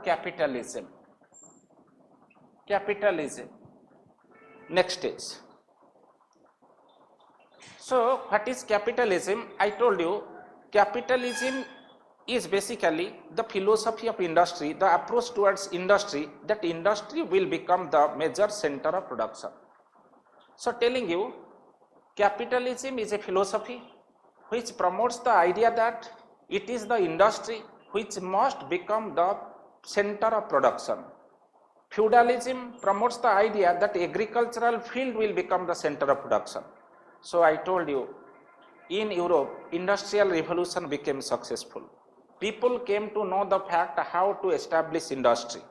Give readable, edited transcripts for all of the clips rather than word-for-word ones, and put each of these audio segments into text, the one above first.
capitalism. Capitalism. Next is. So what is capitalism? I told you capitalism is basically the philosophy of industry, the approach towards industry, that industry will become the major center of production. So telling you capitalism is a philosophy which promotes the idea that it is the industry which must become the center of production. Feudalism promotes the idea that agricultural field will become the center of production. So I told you, in Europe, industrial revolution became successful. People came to know the fact how to establish industry.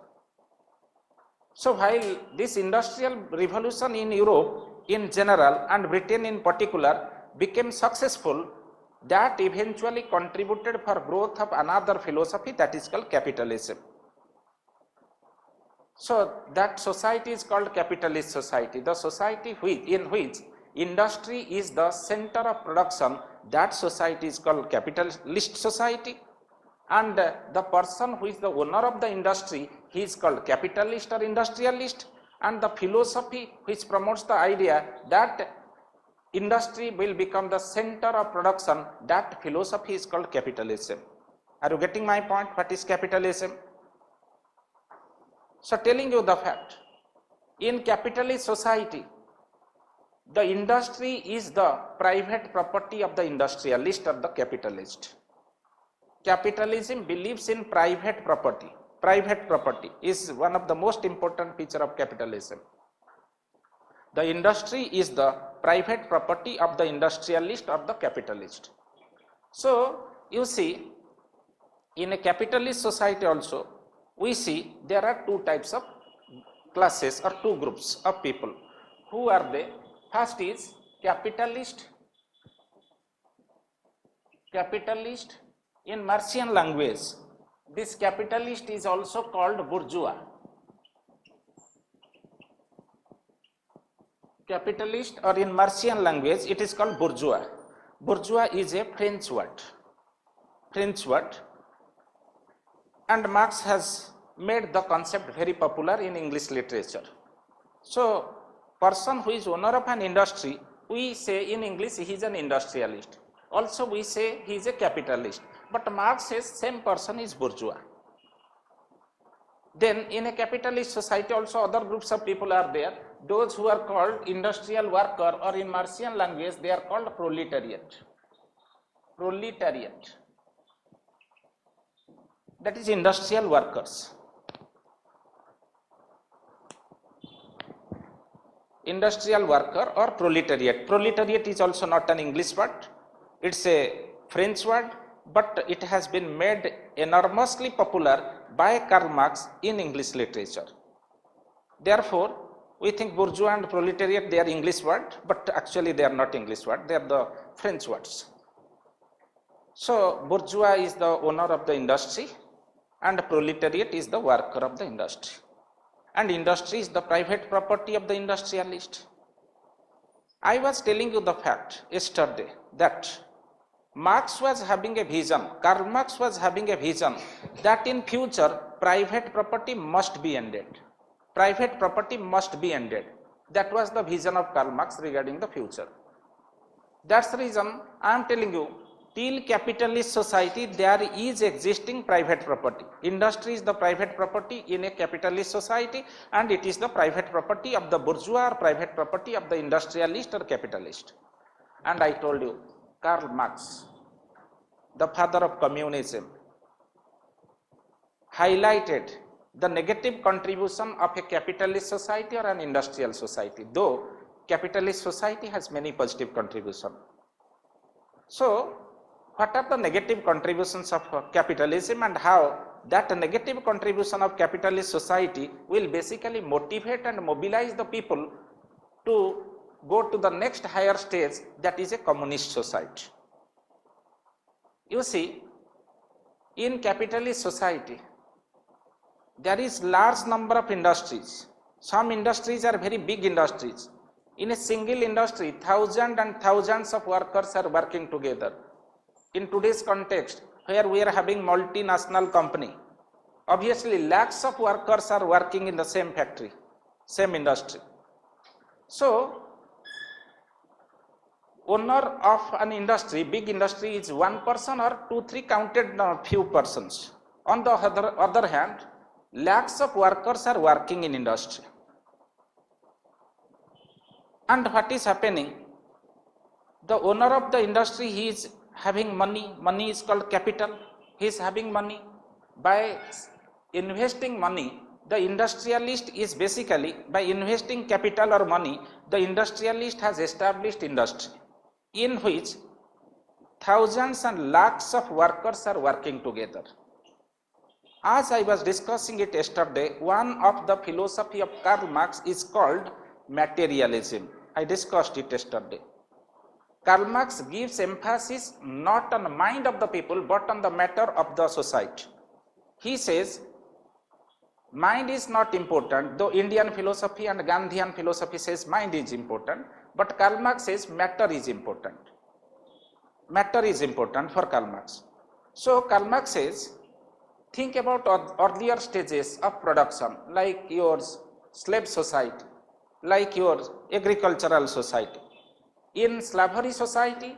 So while this industrial revolution in Europe in general and Britain in particular became successful, that eventually contributed for growth of another philosophy that is called capitalism. So that society is called capitalist society, the society in which industry is the center of production. That society is called capitalist society, and the person who is the owner of the industry, he is called capitalist or industrialist, and the philosophy which promotes the idea that industry will become the center of production, that philosophy is called capitalism. Are you getting my point? What is capitalism? So telling you the fact, in capitalist society, the industry is the private property of the industrialist or the capitalist. Capitalism believes in private property. Private property is one of the most important feature of capitalism. The industry is the private property of the industrialist or the capitalist. So you see, in a capitalist society also, we see there are two types of classes or two groups of people. Who are they? First is capitalist. Capitalist in Marxian language, this capitalist is also called bourgeois. Capitalist, or in Marxian language it is called bourgeois. Bourgeois is a French word. French word. And Marx has made the concept very popular in English literature. So, person who is owner of an industry, we say in English he is an industrialist. Also we say he is a capitalist. But Marx says same person is bourgeois. Then in a capitalist society also other groups of people are there. Those who are called industrial worker, or in Marxian language they are called proletariat. Proletariat. That is industrial workers. Industrial worker or proletariat. Proletariat is also not an English word. It's a French word, but it has been made enormously popular by Karl Marx in English literature. Therefore, we think bourgeois and proletariat, they are English words, but actually they are not English words, they are the French words. So, bourgeois is the owner of the industry and proletariat is the worker of the industry. And industry is the private property of the industrialist. I was telling you the fact yesterday that Marx was having a vision, Karl Marx was having a vision that in future private property must be ended. Private property must be ended. That was the vision of Karl Marx regarding the future. That's the reason I am telling you, till capitalist society there is existing private property. Industry is the private property in a capitalist society, and it is the private property of the bourgeois or private property of the industrialist or capitalist. And I told you, Karl Marx, the father of communism, highlighted the negative contribution of a capitalist society or an industrial society, though capitalist society has many positive contributions. So, what are the negative contributions of capitalism, and how that negative contribution of capitalist society will basically motivate and mobilize the people to go to the next higher stage, that is a communist society. You see, in capitalist society, there is large number of industries. Some industries are very big industries. In a single industry, thousands and thousands of workers are working together. In today's context, where we are having multinational company, obviously lakhs of workers are working in the same factory, same industry. So owner of an industry, big industry, is one person or 2-3 counted few persons. On the other hand, lakhs of workers are working in industry. And what is happening? The owner of the industry, he is having money. Money is called capital. He is having money. By investing money, the industrialist is basically, by investing capital or money, the industrialist has established industry in which thousands and lakhs of workers are working together. As I was discussing it yesterday, one of the philosophy of Karl Marx is called materialism. I discussed it yesterday. Karl Marx gives emphasis not on the mind of the people but on the matter of the society. He says mind is not important, though Indian philosophy and Gandhian philosophy says mind is important, but Karl Marx says matter is important. Matter is important for Karl Marx. So Karl Marx says, think about earlier stages of production, like your slave society, like your agricultural society. In slavery society,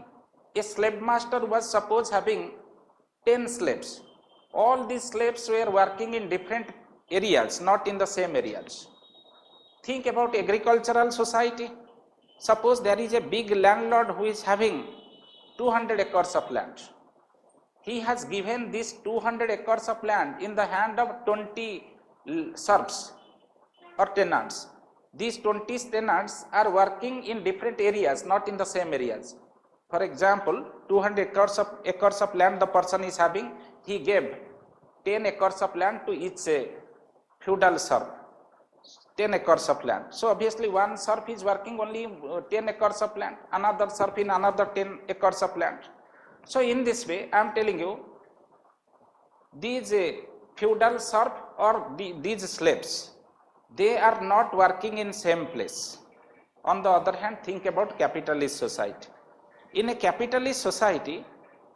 a slave master was suppose having 10 slaves. All these slaves were working in different areas, not in the same areas. Think about agricultural society. Suppose there is a big landlord who is having 200 acres of land. He has given these 200 acres of land in the hand of 20 serfs or tenants. These 20 tenants are working in different areas, not in the same areas. For example, 200 acres of land the person is having, he gave 10 acres of land to each feudal serf, 10 acres of land. So obviously one serf is working only 10 acres of land, another serf in another 10 acres of land. So in this way, I am telling you, these feudal serf or these slaves, they are not working in same place. On the other hand, think about capitalist society. In a capitalist society,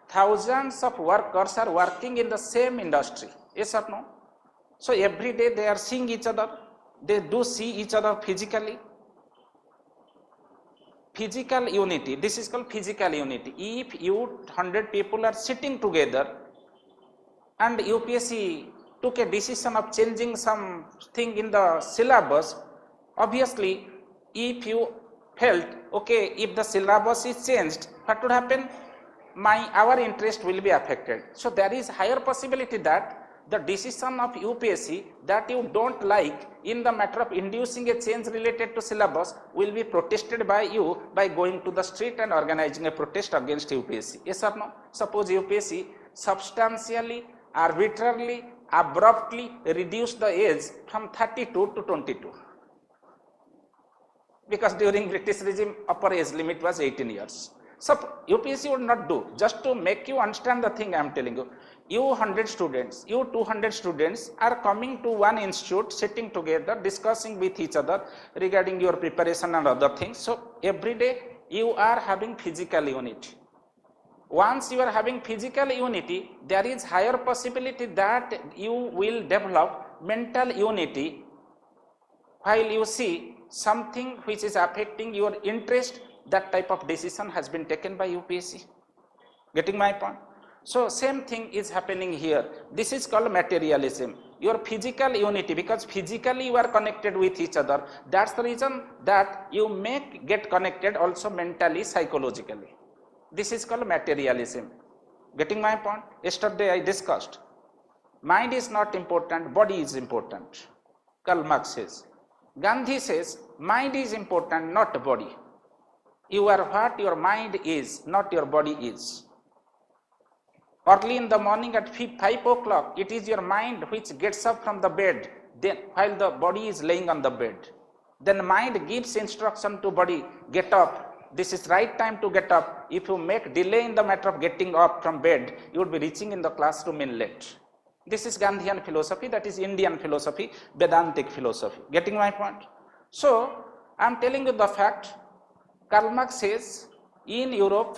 thousands of workers are working in the same industry. Yes or no? So every day they are seeing each other. They do see each other physically. Physical unity, this is called physical unity. If you 100 people are sitting together and UPSC took a decision of changing something in the syllabus, obviously if you felt, okay, if the syllabus is changed, what would happen? Our interest will be affected. So there is higher possibility that the decision of UPSC that you don't like in the matter of inducing a change related to syllabus will be protested by you by going to the street and organizing a protest against UPSC. Yes or no? Suppose UPSC substantially, arbitrarily, abruptly reduce the age from 32 to 22. Because during British regime, upper age limit was 18 years. So UPSC would not do, just to make you understand the thing I am telling you. You 100 students, you 200 students are coming to one institute, sitting together, discussing with each other regarding your preparation and other things. So every day you are having physical unity. Once you are having physical unity, there is higher possibility that you will develop mental unity while you see something which is affecting your interest. That type of decision has been taken by UPSC. Getting my point? So same thing is happening here. This is called materialism. Your physical unity, because physically you are connected with each other. That's the reason that you may get connected also mentally, psychologically. This is called materialism. Getting my point? Yesterday I discussed. Mind is not important, body is important. Karl Marx says. Gandhi says, mind is important, not body. You are what your mind is, not your body is. Early in the morning at 5 o'clock, it is your mind which gets up from the bed, then while the body is laying on the bed. Then mind gives instruction to body, get up. This is right time to get up. If you make delay in the matter of getting up from bed, you would be reaching in the classroom in late. This is Gandhian philosophy, that is Indian philosophy, Vedantic philosophy. Getting my point? So, I am telling you the fact. Karl Marx says in Europe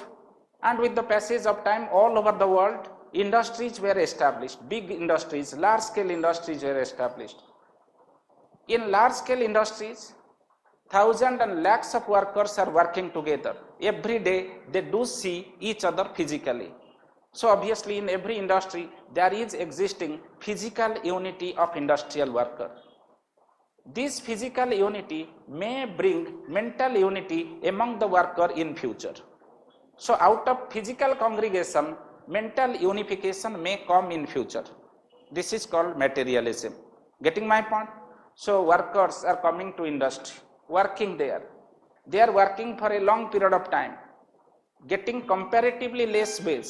and with the passage of time all over the world, industries were established, big industries, large scale industries were established. In large scale industries, thousands and lakhs of workers are working together. Every day they do see each other physically. So obviously in every industry there is existing physical unity of industrial worker. This physical unity may bring mental unity among the worker in future. So out of physical congregation, mental unification may come in future. This is called materialism. Getting my point? So workers are coming to industry, working there. They are working for a long period of time, getting comparatively less wage.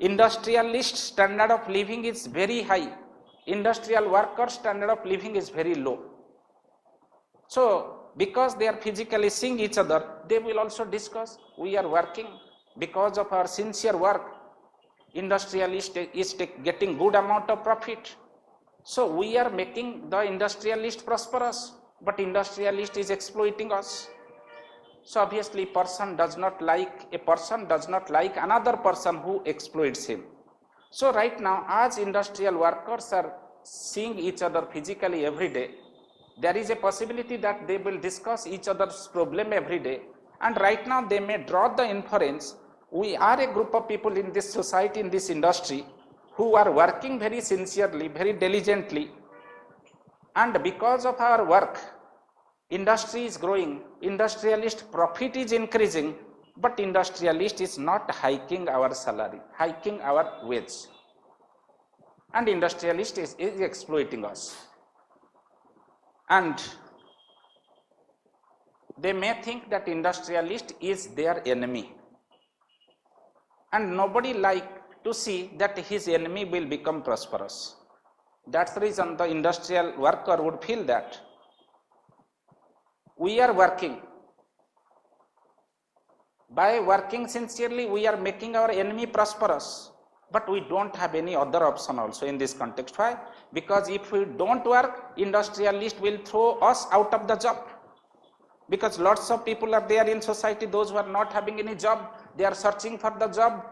Industrialist standard of living is very high. Industrial worker standard of living is very low. So because they are physically seeing each other, they will also discuss, we are working because of our sincere work. Industrialist is getting good amount of profit. So we are making the industrialist prosperous, but industrialist is exploiting us. So obviously a person does not like another person who exploits him. So right now, as industrial workers are seeing each other physically every day, there is a possibility that they will discuss each other's problem every day. And right now they may draw the inference, we are a group of people in this society, in this industry, who are working very sincerely, very diligently. And because of our work, industry is growing, industrialist profit is increasing, but industrialist is not hiking our salary, hiking our wage. And industrialist is exploiting us. And they may think that industrialist is their enemy. And nobody like to see that his enemy will become prosperous. That's the reason the industrial worker would feel that we are working. By working sincerely, we are making our enemy prosperous. But we don't have any other option also in this context. Why? Because if we don't work, industrialist will throw us out of the job. Because lots of people are there in society, those who are not having any job, they are searching for the job.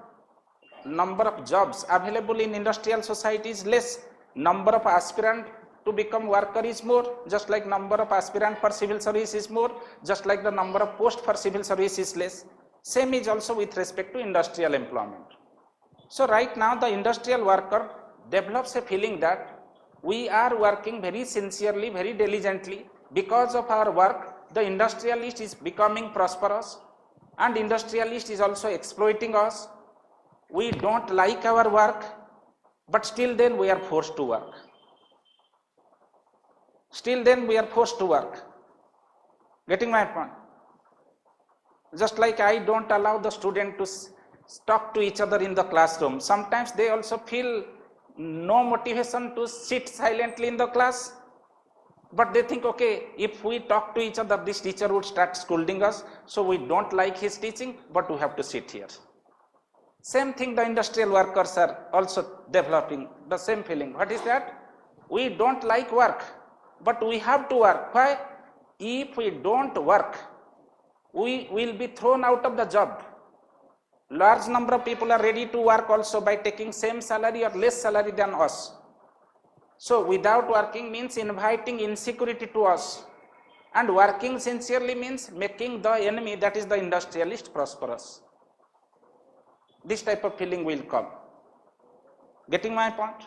Number of jobs available in industrial society is less. Number of aspirant to become worker is more, just like number of aspirant for civil service is more, just like the number of post for civil service is less. Same is also with respect to industrial employment. So right now the industrial worker develops a feeling that we are working very sincerely, very diligently. Because of our work, the industrialist is becoming prosperous and industrialist is also exploiting us. We don't like our work, but still then we are forced to work. Still then we are forced to work. Getting my point? Just like I don't allow the student to talk to each other in the classroom. Sometimes they also feel no motivation to sit silently in the class. But they think, okay, if we talk to each other, this teacher would start scolding us. So we don't like his teaching, but we have to sit here. Same thing the industrial workers are also developing, the same feeling. What is that? We don't like work, but we have to work. Why? If we don't work, we will be thrown out of the job. Large number of people are ready to work also by taking same salary or less salary than us. So without working means inviting insecurity to us. And working sincerely means making the enemy, that is the industrialist, prosperous. This type of feeling will come. Getting my point?